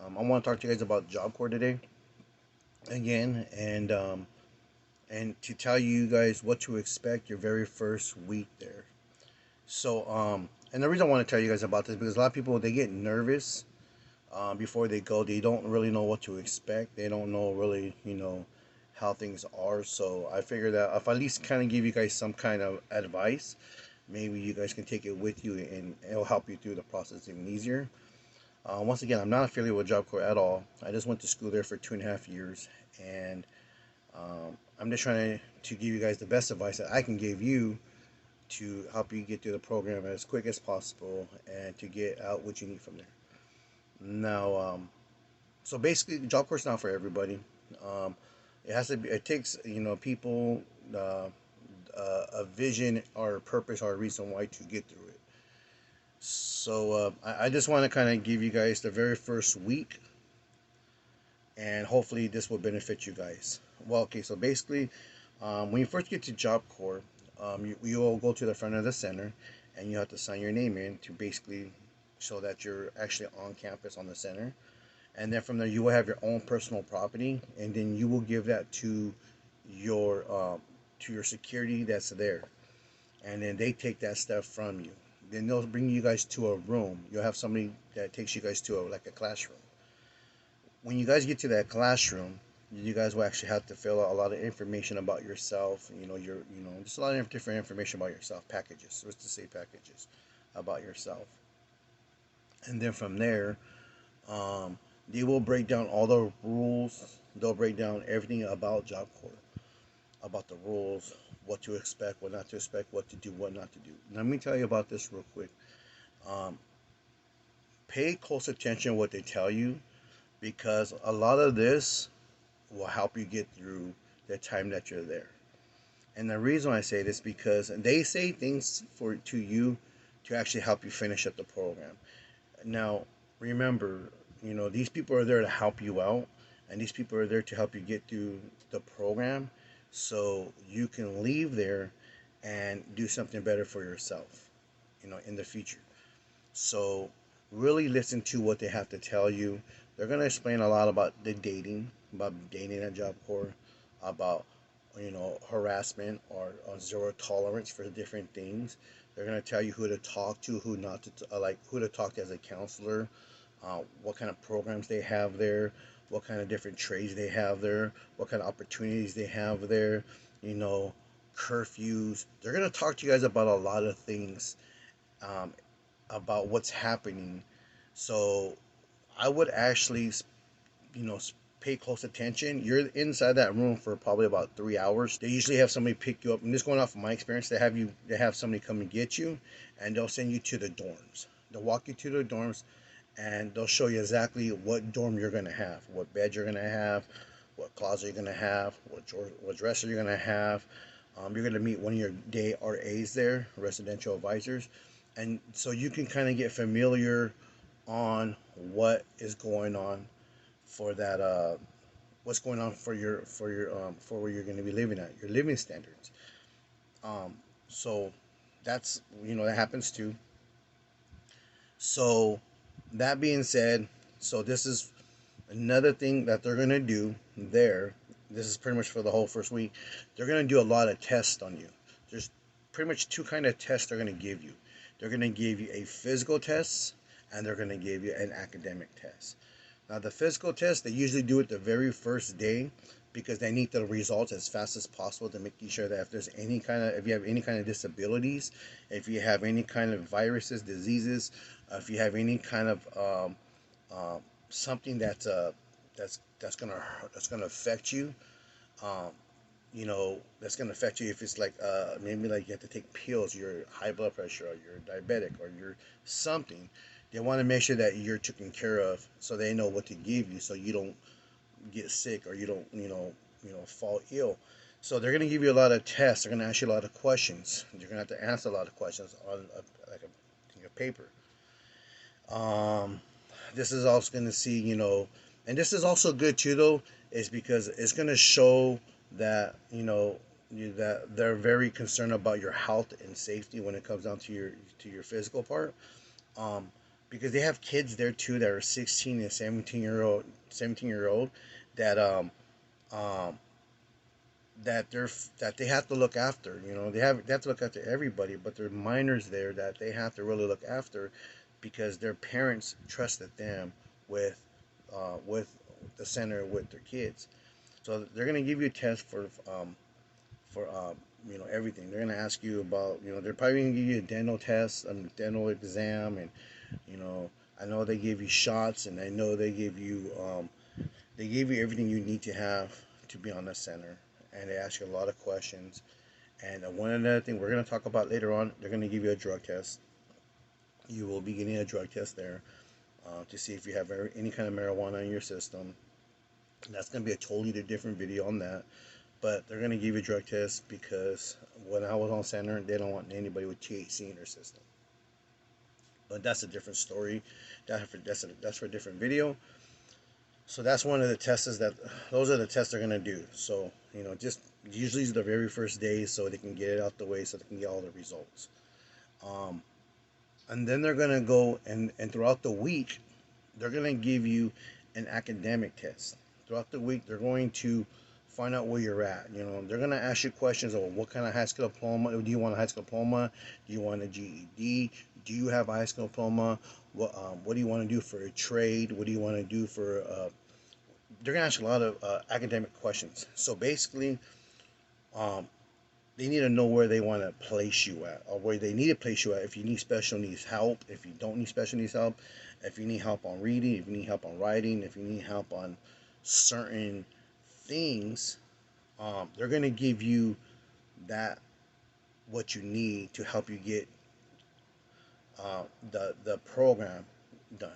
I want to talk to you guys about Job Corps today again, and to tell you guys what to expect your very first week there. And the reason I want to tell you guys about this because a lot of people they get nervous before they go. They don't really know what to expect. They don't know really, how things are. So I figured that if I at least kind of give you guys some kind of advice, maybe you guys can take it with you and it'll help you through the process even easier. Once again, I'm not affiliated with Job Corps at all. I just went to school there for 2.5 years, and I'm just trying to give you guys the best advice that I can give you to help you get through the program as quick as possible and to get out what you need from there. Now, so basically, Job Corps is not for everybody. Um, it has to be. It takes people, a vision or a purpose or a reason why to get through it. So I just want to kind of give you guys the very first week, and hopefully this will benefit you guys. Well, okay, so basically, when you first get to Job Corps, you will go to the front of the center, and you have to sign your name in to basically show that you're actually on campus on the center. And then from there, you will have your own personal property, and then you will give that your to your security that's there, and then they take that stuff from you. Then they'll bring you guys to a room. You'll have somebody that takes you guys to like a classroom. When you guys get to that classroom, you guys will actually have to fill out a lot of information about yourself. Just a lot of different information about yourself, packages. Let's just say packages about yourself. And then from there, um, they will break down all the rules. They'll break down everything about Job Corps, about the rules, what to expect, what not to expect, what to do, what not to do. Let me tell you about this real quick. Um, Pay close attention to what they tell you because a lot of this will help you get through the time that you're there. And the reason I say this because they say things for to you to actually help you finish up the program. Now, remember, these people are there to help you out, and these people are there to help you get through the program so you can leave there and do something better for yourself, in the future. So, really listen to what they have to tell you. They're going to explain a lot about dating at Job Corps, about harassment or zero tolerance for different things. They're going to tell you who to talk to, who not to, like who to talk to as a counselor, what kind of programs they have there, what kind of different trades they have there, what kind of opportunities they have there, you know, curfews. They're going to talk to you guys about a lot of things, um, about what's happening. So I would actually, you know, pay close attention. You're inside that room for probably about 3 hours. They usually have somebody pick you up. And this going off of my experience, they have somebody come and get you, and they'll send you to the dorms. They'll walk you to the dorms, and they'll show you exactly what dorm you're gonna have, what bed you're gonna have, what closet you're gonna have, what dresser you're gonna have. You're gonna meet one of your day RAs there, residential advisors, and so you can kind of get familiar on what is going on for that what's going on for where you're going to be living at your living standards. So that's that happens too. So that being said, so this is another thing that they're going to do there. This is pretty much for the whole first week. They're going to do a lot of tests on you. There's pretty much two kind of tests they're going to give you. They're going to give you a physical test, and they're going to give you an academic test. Now, the physical test, they usually do it the very first day because they need the results as fast as possible to make sure that if you have any kind of disabilities, if you have any kind of viruses, diseases, if you have any kind of something that's gonna affect you, um, that's gonna affect you if it's like maybe like you have to take pills, your high blood pressure, or you're diabetic, or you're something. They want to make sure that you're taken care of, so they know what to give you, so you don't get sick or you don't fall ill. So they're gonna give you a lot of tests. They're gonna ask you a lot of questions. You're gonna have to answer a lot of questions on a paper. Um, this is also going to see, and this is also good too, though, is because it's going to show that, that they're very concerned about your health and safety when it comes down to your physical part. Um, because they have kids there too that are 16 and 17-year old that um that they have to look after. They have to look after everybody, but there are minors there that they have to really look after because their parents trusted them with with the center with their kids. So they're gonna give you a test for everything. They're gonna ask you about, they're probably gonna give you a dental test, a dental exam, and you know I know they give you shots, and I know they give you everything you need to have to be on the center, and they ask you a lot of questions. And one other thing we're going to talk about later on, they're going to give you a drug test. You will be getting a drug test there to see if you have any kind of marijuana in your system. That's going to be a totally different video on that. But they're going to give you a drug test because when I was on center, they don't want anybody with THC in their system. But that's a different story. That's for a different video. So that's one of the tests those are the tests they're gonna do. So just usually it's the very first day, so they can get it out the way, so they can get all the results. Um, and then they're gonna go and throughout the week, they're gonna give you an academic test. Throughout the week, they're going to find out where you're at. They're gonna ask you questions of what kind of high school diploma. Do you want a high school diploma? Do you want a GED? Do you have a high school diploma? What do you want to do for a trade? What do you want to do for they're gonna ask a lot of academic questions. So basically, um, they need to know where they want to place you at, or where they need to place you at. If you need special needs help, if you don't need special needs help, if you need help on reading, if you need help on writing, if you need help on certain things, they're gonna give you that what you need to help you get the program done.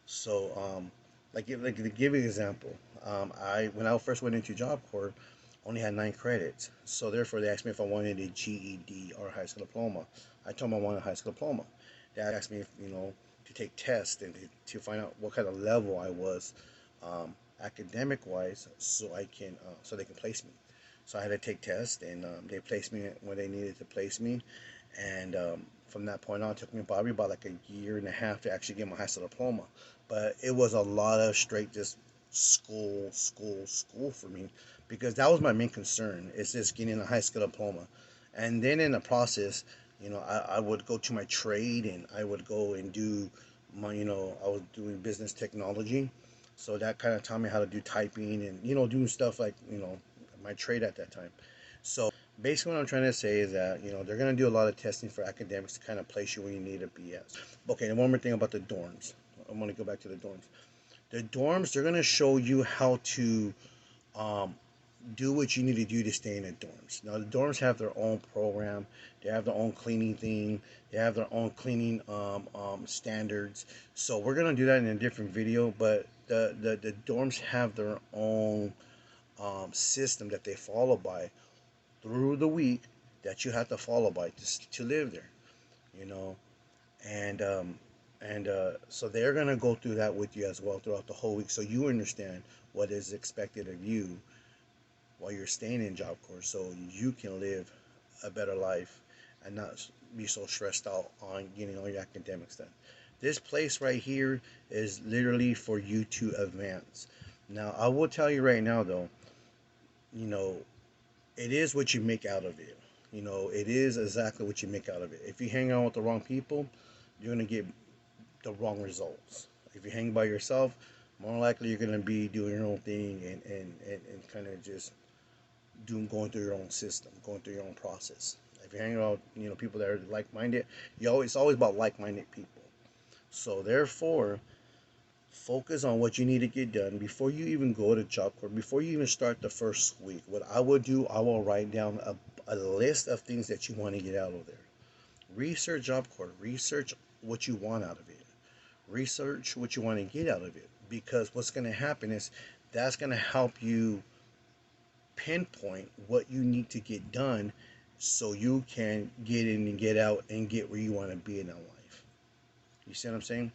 So, like to give you an example, I when I first went into Job Corps, only had 9 credits. So therefore, they asked me if I wanted a GED or a high school diploma. I told them I wanted a high school diploma. They asked me if, to take tests and to find out what kind of level I was, academic wise, so they can place me. So I had to take tests, and they placed me when they needed to place me. And from that point on, it took me probably about like a year and a half to actually get my high school diploma. But it was a lot of straight just school, school, school for me, because that was my main concern, is just getting a high school diploma. And then in the process, I would go to my trade, and I would go and do I was doing business technology. So that kind of taught me how to do typing and, doing stuff like, my trade at that time. So basically, what I'm trying to say is that, they're going to do a lot of testing for academics to kind of place you where you need to be at. Okay, and one more thing about the dorms. I'm going to go back to the dorms. The dorms, they're going to show you how to um, do what you need to do to stay in the dorms. Now, the dorms have their own program. They have their own cleaning thing. They have their own cleaning standards. So we're going to do that in a different video. But the dorms have their own system that they follow by through the week, that you have to follow by to live there. You know, and so they're gonna go through that with you as well throughout the whole week, so you understand what is expected of you while you're staying in Job Corps, so you can live a better life and not be so stressed out on getting all your academics done. This place right here is literally for you to advance. Now, I will tell you right now, though, you know, it is what you make out of it. It is exactly what you make out of it. If you hang out with the wrong people, you're gonna get the wrong results. If you hang by yourself, more likely you're gonna be doing your own thing, and kind of just going through your own system, going through your own process. If you hang around, people that are like-minded, it's always about like-minded people. So therefore, focus on what you need to get done before you even go to Job Corps, before you even start the first week. What I would do, I will write down a list of things that you want to get out of there. Research Job Corps, research what you want out of it, research what you want to get out of it, because what's going to happen is that's going to help you pinpoint what you need to get done, so you can get in and get out and get where you want to be in life. You see what I'm saying?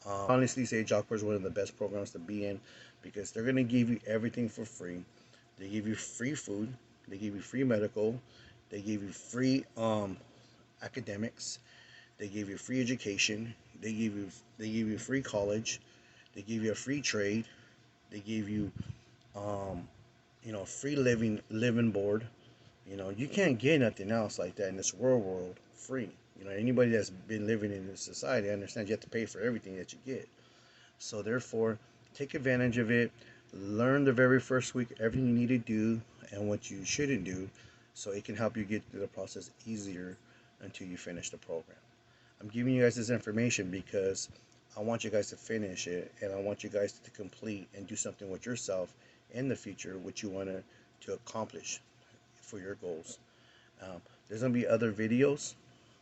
Honestly, say Job Corps is one of the best programs to be in, because they're going to give you everything for free. They give you free food, they give you free medical, they give you free academics, they give you free education. They give you free college. They give you a free trade. They give you um, free living board. You can't get nothing else like that in this world free. Anybody that's been living in this society understands you have to pay for everything that you get. So therefore, take advantage of it. Learn the very first week everything you need to do and what you shouldn't do, so it can help you get through the process easier until you finish the program. I'm giving you guys this information because I want you guys to finish it, and I want you guys to complete and do something with yourself in the future, which you want to accomplish for your goals. There's gonna be other videos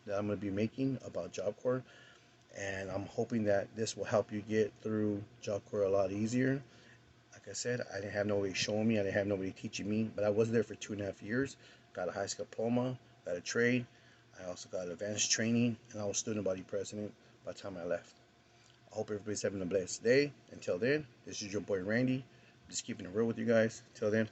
that I'm gonna be making about Job Corps, and I'm hoping that this will help you get through Job Corps a lot easier. Like I said, I didn't have nobody showing me, I didn't have nobody teaching me, but I was there for 2.5 years. Got a high school diploma, got a trade. I also got advanced training, and I was student body president by the time I left. I hope everybody's having a blessed day. Until then, this is your boy Randy. Just keeping it real with you guys. Till then,